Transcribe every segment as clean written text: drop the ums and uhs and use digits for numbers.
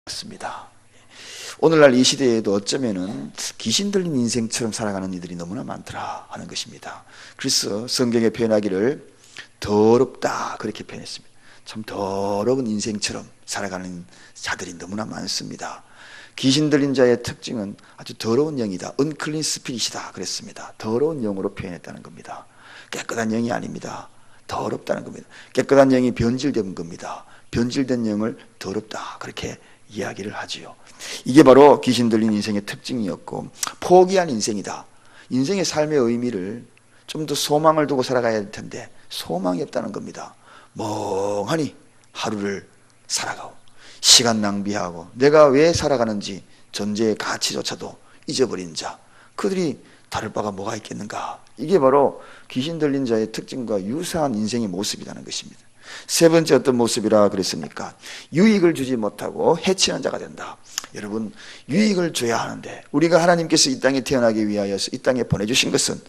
습니다. 오늘날 이 시대에도 어쩌면은 귀신 들린 인생처럼 살아가는 이들이 너무나 많더라 하는 것입니다. 그래서 성경에 표현하기를 더럽다 그렇게 표현했습니다. 참 더러운 인생처럼 살아가는 자들이 너무나 많습니다. 귀신 들린 자의 특징은 아주 더러운 영이다, unclean spirit이다 그랬습니다. 더러운 영으로 표현했다는 겁니다. 깨끗한 영이 아닙니다. 더럽다는 겁니다. 깨끗한 영이 변질된 겁니다. 변질된 영을 더럽다 그렇게 이야기를 하지요. 이게 바로 귀신 들린 인생의 특징이었고, 포기한 인생이다. 인생의 삶의 의미를 좀 더 소망을 두고 살아가야 할 텐데 소망이 없다는 겁니다. 멍하니 하루를 살아가고 시간 낭비하고 내가 왜 살아가는지 존재의 가치조차도 잊어버린 자, 그들이 다를 바가 뭐가 있겠는가. 이게 바로 귀신 들린 자의 특징과 유사한 인생의 모습이라는 것입니다. 세 번째 어떤 모습이라 그랬습니까? 유익을 주지 못하고 해치는 자가 된다. 여러분, 유익을 줘야 하는데, 우리가 하나님께서 이 땅에 태어나기 위하여서 이 땅에 보내주신 것은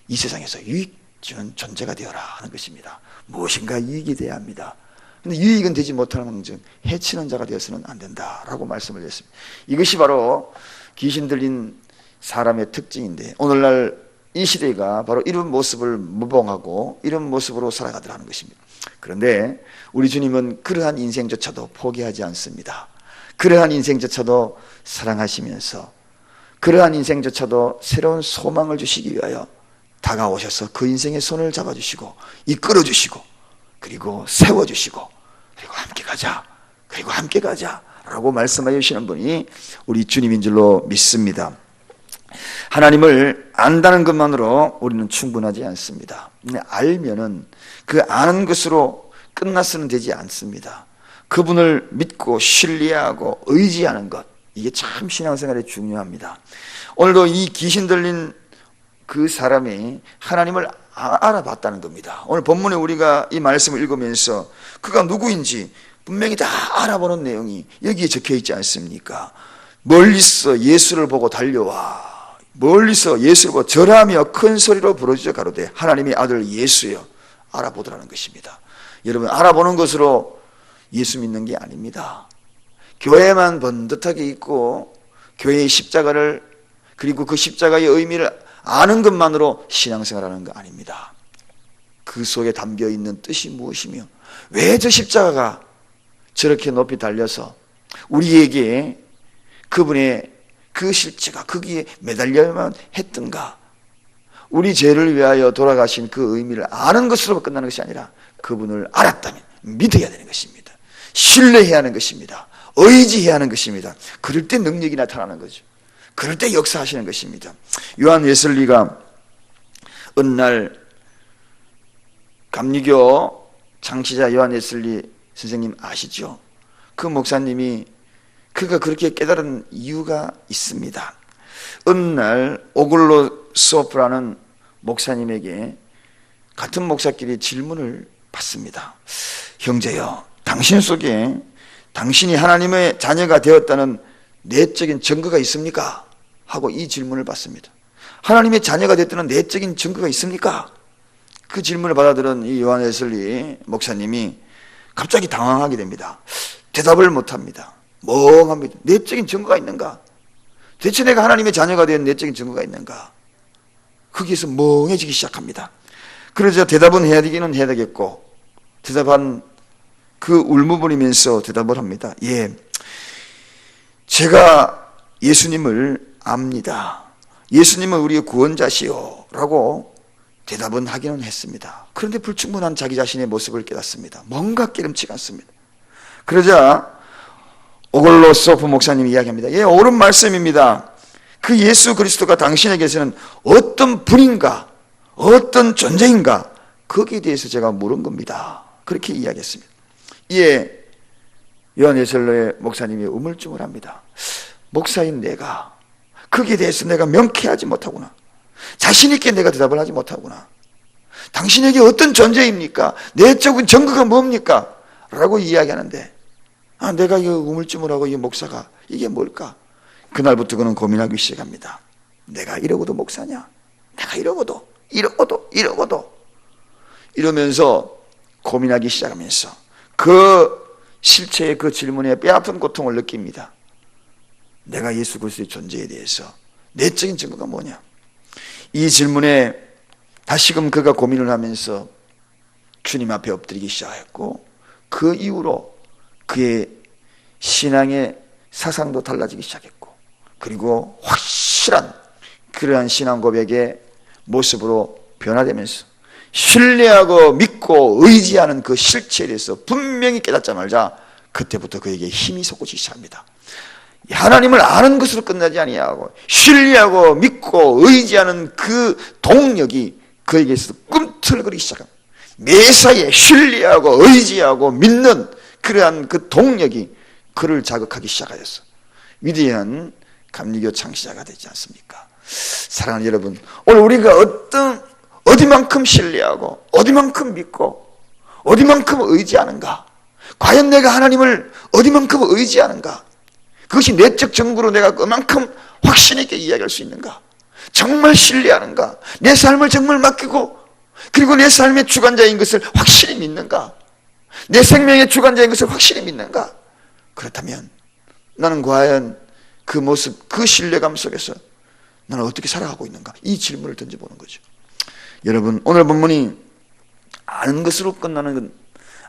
이 세상에서 유익 주는 존재가 되어라 하는 것입니다. 무엇인가 유익이 돼야 합니다. 근데 유익은 되지 못하는 망정 해치는 자가 되어서는 안 된다라고 말씀을 드렸습니다. 이것이 바로 귀신 들린 사람의 특징인데, 오늘날 이 시대가 바로 이런 모습을 모방하고 이런 모습으로 살아가더라는 것입니다. 그런데 우리 주님은 그러한 인생조차도 포기하지 않습니다. 그러한 인생조차도 사랑하시면서 그러한 인생조차도 새로운 소망을 주시기 위하여 다가오셔서 그 인생의 손을 잡아주시고 이끌어주시고 그리고 세워주시고 그리고 함께 가자, 그리고 함께 가자 라고 말씀하여 주시는 분이 우리 주님인 줄로 믿습니다. 하나님을 안다는 것만으로 우리는 충분하지 않습니다. 알면은 그 아는 것으로 끝나서는 되지 않습니다. 그분을 믿고 신뢰하고 의지하는 것, 이게 참 신앙생활에 중요합니다. 오늘도 이 귀신 들린 그 사람이 하나님을 알아봤다는 겁니다. 오늘 본문에 우리가 이 말씀을 읽으면서 그가 누구인지 분명히 다 알아보는 내용이 여기에 적혀 있지 않습니까? 멀리서 예수를 보고 달려와, 멀리서 예수를 보고 절하며 큰 소리로 부르짖어 가로되 하나님의 아들 예수여, 알아보더라는 것입니다. 여러분, 알아보는 것으로 예수 믿는 게 아닙니다. 교회만 번듯하게 있고 교회의 십자가를, 그리고 그 십자가의 의미를 아는 것만으로 신앙생활하는 거 아닙니다. 그 속에 담겨있는 뜻이 무엇이며 왜 저 십자가가 저렇게 높이 달려서 우리에게 그분의 그 실체가 거기에 매달려야만 했던가. 우리 죄를 위하여 돌아가신 그 의미를 아는 것으로 끝나는 것이 아니라 그분을 알았다면 믿어야 되는 것입니다. 신뢰해야 하는 것입니다. 의지해야 하는 것입니다. 그럴 때 능력이 나타나는 거죠. 그럴 때 역사하시는 것입니다. 요한 웨슬리가 어느 날 감리교 창시자 요한 웨슬리 선생님 아시죠? 그 목사님이 그가 그렇게 깨달은 이유가 있습니다. 어느 날 오글로 소프라는 목사님에게 같은 목사끼리 질문을 받습니다. 형제여, 당신 속에 당신이 하나님의 자녀가 되었다는 내적인 증거가 있습니까? 하고 이 질문을 받습니다. 하나님의 자녀가 됐다는 내적인 증거가 있습니까? 그 질문을 받아들은 이 요한 웨슬리 목사님이 갑자기 당황하게 됩니다. 대답을 못합니다. 멍합니다. 내적인 증거가 있는가? 대체 내가 하나님의 자녀가 된 내적인 증거가 있는가? 거기에서 멍해지기 시작합니다. 그러자 대답은 해야 되기는 해야 되겠고, 대답한 그 울무버리면서 대답을 합니다. 예, 제가 예수님을 압니다. 예수님은 우리의 구원자시오 라고 대답은 하기는 했습니다. 그런데 불충분한 자기 자신의 모습을 깨닫습니다. 뭔가 깨름치가 않습니다. 그러자 오글로 소프 목사님이 이야기합니다. 예, 옳은 말씀입니다. 그 예수 그리스도가 당신에게서는 어떤 분인가, 어떤 존재인가, 거기에 대해서 제가 물은 겁니다. 그렇게 이야기했습니다. 이에 요한 웨슬리 목사님이 우물쭈물합니다. 목사인 내가 거기에 대해서 내가 명쾌하지 못하구나. 자신 있게 내가 대답을 하지 못하구나. 당신에게 어떤 존재입니까? 내적인 증거가 뭡니까? 라고 이야기하는데, 내가 이 우물쭈물하고 이 목사가 이게 뭘까? 그날부터 그는 고민하기 시작합니다. 내가 이러고도 목사냐? 내가 이러고도 이러면서 고민하기 시작하면서 그 실체의 그 질문에 뼈아픈 고통을 느낍니다. 내가 예수 그리스도의 존재에 대해서 내적인 증거가 뭐냐? 이 질문에 다시금 그가 고민을 하면서 주님 앞에 엎드리기 시작했고, 그 이후로 그의 신앙의 사상도 달라지기 시작했고, 그리고 확실한 그러한 신앙 고백의 모습으로 변화되면서 신뢰하고 믿고 의지하는 그 실체에 대해서 분명히 깨닫자마자 그때부터 그에게 힘이 솟구치기 시작합니다. 하나님을 아는 것으로 끝나지 아니하고 신뢰하고 믿고 의지하는 그 동력이 그에게서 꿈틀거리기 시작합니다. 매사에 신뢰하고 의지하고 믿는 그러한 그 동력이 그를 자극하기 시작하였어. 위대한 감리교 창시자가 되지 않습니까? 사랑하는 여러분, 오늘 우리가 어디만큼 신뢰하고 어디만큼 믿고 어디만큼 의지하는가? 과연 내가 하나님을 어디만큼 의지하는가? 그것이 내적 증거로 내가 그만큼 확신 있게 이야기할 수 있는가? 정말 신뢰하는가? 내 삶을 정말 맡기고, 그리고 내 삶의 주관자인 것을 확실히 믿는가? 내 생명의 주관자인 것을 확실히 믿는가? 그렇다면 나는 과연 그 모습, 그 신뢰감 속에서 나는 어떻게 살아가고 있는가? 이 질문을 던져보는 거죠. 여러분, 오늘 본문이 아는 것으로 끝나는,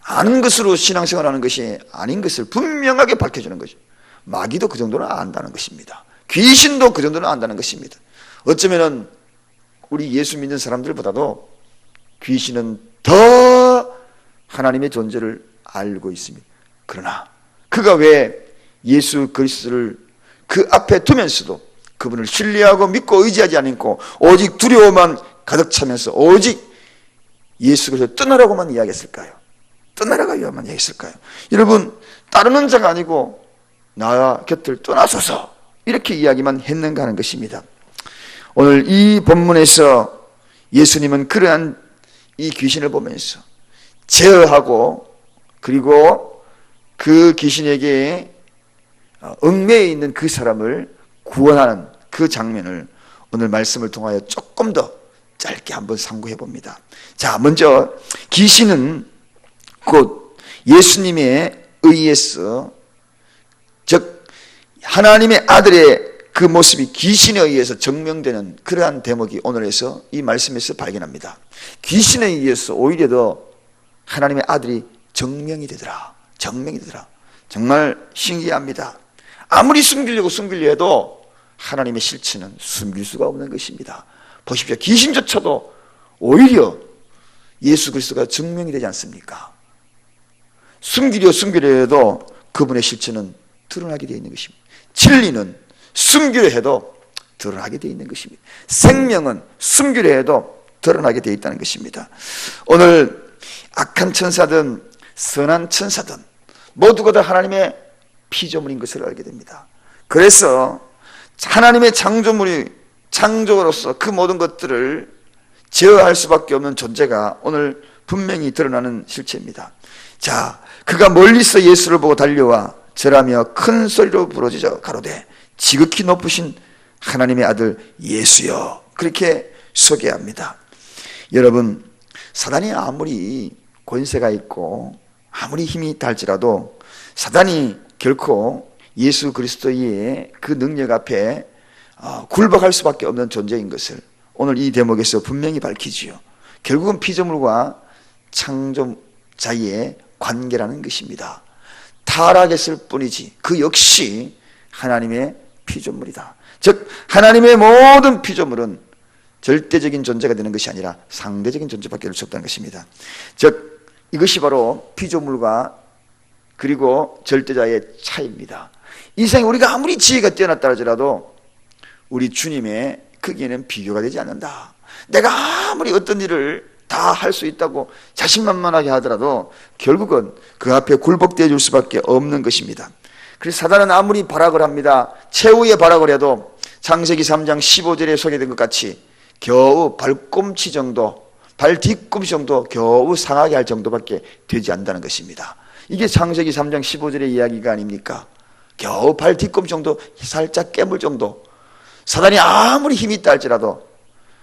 아는 것으로 신앙생활하는 것이 아닌 것을 분명하게 밝혀주는 거죠. 마귀도 그 정도는 안다는 것입니다. 귀신도 그 정도는 안다는 것입니다. 어쩌면은 우리 예수 믿는 사람들보다도 귀신은 더 하나님의 존재를 알고 있습니다. 그러나 그가 왜 예수 그리스도를 그 앞에 두면서도 그분을 신뢰하고 믿고 의지하지 않고 오직 두려움만 가득 차면서 오직 예수 그리스도 떠나라고만 이야기했을까요? 떠나라고 이야기했을까요? 여러분, 따르는 자가 아니고 나 곁을 떠나소서 이렇게 이야기만 했는가 하는 것입니다. 오늘 이 본문에서 예수님은 그러한 이 귀신을 보면서 제어하고, 그리고 그 귀신에게 얽매여 있는 그 사람을 구원하는 그 장면을 오늘 말씀을 통하여 조금 더 짧게 한번 상고해 봅니다. 자, 먼저 귀신은 곧 예수님의 의해서, 즉 하나님의 아들의 그 모습이 귀신에 의해서 증명되는 그러한 대목이 오늘에서 이 말씀에서 발견합니다. 귀신에 의해서 오히려 더 하나님의 아들이 증명이 되더라. 정말 신기합니다. 아무리 숨기려고 해도 하나님의 실체는 숨길 수가 없는 것입니다. 보십시오. 귀신조차도 오히려 예수 그리스도가 증명이 되지 않습니까? 숨기려 해도 그분의 실체는 드러나게 되어 있는 것입니다. 진리는 숨기려 해도 드러나게 되어 있는 것입니다. 생명은 숨기려 해도 드러나게 되어 있다는 것입니다. 오늘 악한 천사든 선한 천사든 모두가 다 하나님의 피조물인 것을 알게 됩니다. 그래서 하나님의 창조로서 그 모든 것들을 제어할 수밖에 없는 존재가 오늘 분명히 드러나는 실체입니다. 자, 그가 멀리서 예수를 보고 달려와 절하며 큰 소리로 부르짖어 가로되 지극히 높으신 하나님의 아들 예수여, 그렇게 소개합니다. 여러분, 사단이 아무리 권세가 있고 아무리 힘이 있다 할지라도 사단이 결코 예수 그리스도의 그 능력 앞에 굴복할 수밖에 없는 존재인 것을 오늘 이 대목에서 분명히 밝히지요. 결국은 피조물과 창조자의 관계라는 것입니다. 타락했을 뿐이지 그 역시 하나님의 피조물이다. 즉 하나님의 모든 피조물은 절대적인 존재가 되는 것이 아니라 상대적인 존재밖에 될 수 없다는 것입니다. 즉 이것이 바로 피조물과 그리고 절대자의 차이입니다. 이 세상에 우리가 아무리 지혜가 뛰어났다 할지라도 우리 주님의 크기에는 비교가 되지 않는다. 내가 아무리 어떤 일을 다 할 수 있다고 자신만만하게 하더라도 결국은 그 앞에 굴복되어 줄 수밖에 없는 것입니다. 그래서 사단은 아무리 발악을 합니다. 최후의 발악을 해도 창세기 3장 15절에 소개된 것 같이 겨우 발꿈치 정도, 발 뒤꿈치 정도 겨우 상하게 할 정도밖에 되지 않는다는 것입니다. 이게 창세기 3장 15절의 이야기가 아닙니까? 겨우 발 뒤꿈치 정도 살짝 깨물 정도. 사단이 아무리 힘이 있다 할지라도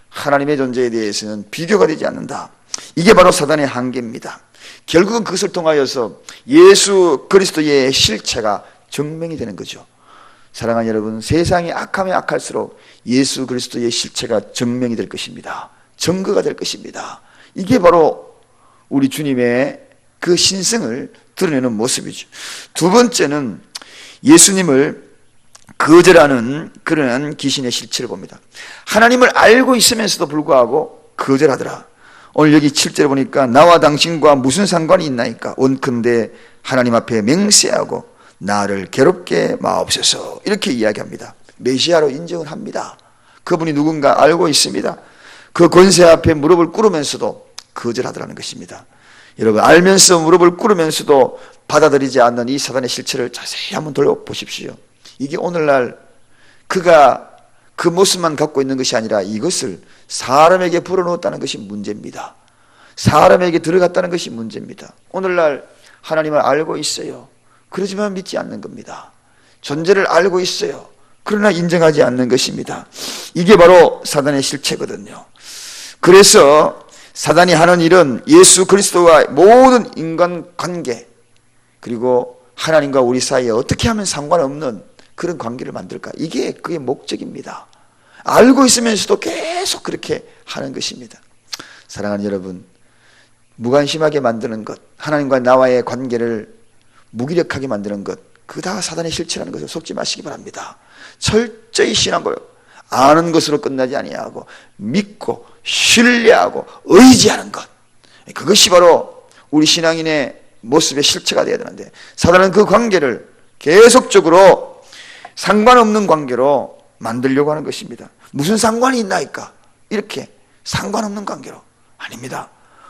하나님의 존재에 대해서는 비교가 되지 않는다. 이게 바로 사단의 한계입니다. 결국은 그것을 통하여서 예수 그리스도의 실체가 증명이 되는 거죠. 사랑하는 여러분, 세상이 악하면 악할수록 예수 그리스도의 실체가 증명이 될 것입니다. 증거가 될 것입니다. 이게 바로 우리 주님의 그 신성을 드러내는 모습이죠. 두 번째는 예수님을 거절하는 그런 귀신의 실체를 봅니다. 하나님을 알고 있으면서도 불구하고 거절하더라. 오늘 여기 7절에 보니까 나와 당신과 무슨 상관이 있나이까? 원컨대 하나님 앞에 맹세하고 나를 괴롭게 마옵소서. 이렇게 이야기합니다. 메시아로 인정을 합니다. 그분이 누군가 알고 있습니다. 그 권세 앞에 무릎을 꿇으면서도 거절하더라는 것입니다. 여러분, 알면서 무릎을 꿇으면서도 받아들이지 않는 이 사단의 실체를 자세히 한번 돌려보십시오. 이게 오늘날 그가 그 모습만 갖고 있는 것이 아니라 이것을 사람에게 불어넣었다는 것이 문제입니다. 사람에게 들어갔다는 것이 문제입니다. 오늘날 하나님을 알고 있어요. 그러지만 믿지 않는 겁니다. 존재를 알고 있어요. 그러나 인정하지 않는 것입니다. 이게 바로 사단의 실체거든요. 그래서 사단이 하는 일은 예수 그리스도와 모든 인간관계, 그리고 하나님과 우리 사이에 어떻게 하면 상관없는 그런 관계를 만들까? 이게 그의 목적입니다. 알고 있으면서도 계속 그렇게 하는 것입니다. 사랑하는 여러분, 무관심하게 만드는 것, 하나님과 나와의 관계를 무기력하게 만드는 것, 그거 다 사단의 실체라는 것을 속지 마시기 바랍니다. 철저히 신앙을 아는 것으로 끝나지 아니하고 믿고 신뢰하고 의지하는 것, 그것이 바로 우리 신앙인의 모습의 실체가 되어야 되는데, 사단은 그 관계를 계속적으로 상관없는 관계로 만들려고 하는 것입니다. 무슨 상관이 있나이까? 이렇게 상관없는 관계로. 아닙니다.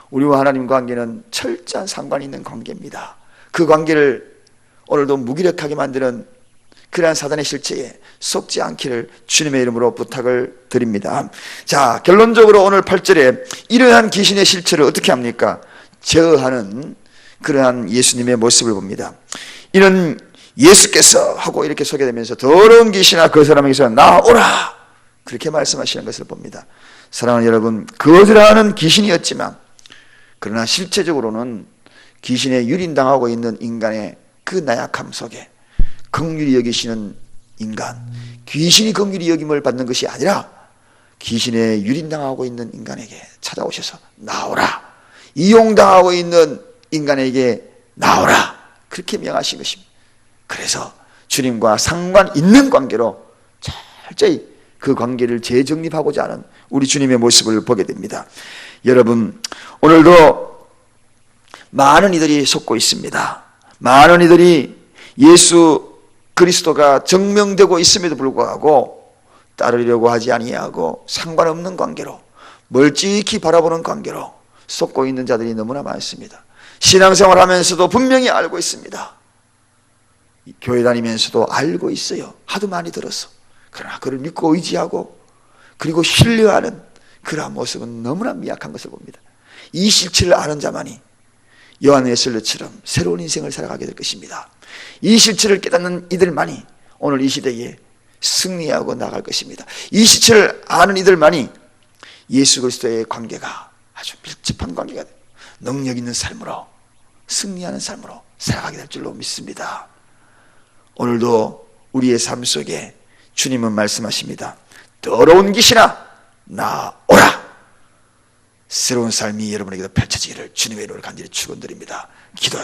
우리와 하나님 관계는 철저한 상관이 있는 관계입니다. 그 관계를 오늘도 무기력하게 만드는 그러한 사단의 실체에 속지 않기를 주님의 이름으로 부탁을 드립니다. 자, 결론적으로 오늘 8절에 이러한 귀신의 실체를 어떻게 합니까? 제어하는 그러한 예수님의 모습을 봅니다. 이는 예수께서 하고 이렇게 소개되면서 더러운 귀신아 그 사람에게서 나오라, 그렇게 말씀하시는 것을 봅니다. 사랑하는 여러분, 거절하는 귀신이었지만 그러나 실체적으로는 귀신에 유린당하고 있는 인간의 그 나약함 속에 긍휼히 여기시는 인간, 귀신이 긍휼히 여김을 받는 것이 아니라 귀신에 유린당하고 있는 인간에게 찾아오셔서 나오라, 이용당하고 있는 인간에게 나오라, 그렇게 명하신 것입니다. 그래서 주님과 상관 있는 관계로 철저히 그 관계를 재정립하고자 하는 우리 주님의 모습을 보게 됩니다. 여러분, 오늘도 많은 이들이 속고 있습니다. 많은 이들이 예수 그리스도가 증명되고 있음에도 불구하고 따르려고 하지 아니하고 상관없는 관계로, 멀찍이 바라보는 관계로 속고 있는 자들이 너무나 많습니다. 신앙생활 하면서도 분명히 알고 있습니다. 교회 다니면서도 알고 있어요. 하도 많이 들었어. 그러나 그를 믿고 의지하고 그리고 신뢰하는 그러한 모습은 너무나 미약한 것을 봅니다. 이 실체를 아는 자만이 요한 웨슬리처럼 새로운 인생을 살아가게 될 것입니다. 이 실체를 깨닫는 이들만이 오늘 이 시대에 승리하고 나갈 것입니다. 이 실체를 아는 이들만이 예수 그리스도의 관계가 아주 밀접한 관계가 되고 능력 있는 삶으로, 승리하는 삶으로 살아가게 될 줄로 믿습니다. 오늘도 우리의 삶 속에 주님은 말씀하십니다. 더러운 귀신아 나오라. 새로운 삶이 여러분에게도 펼쳐지기를 주님의 이름으로 간절히 축원드립니다. 기도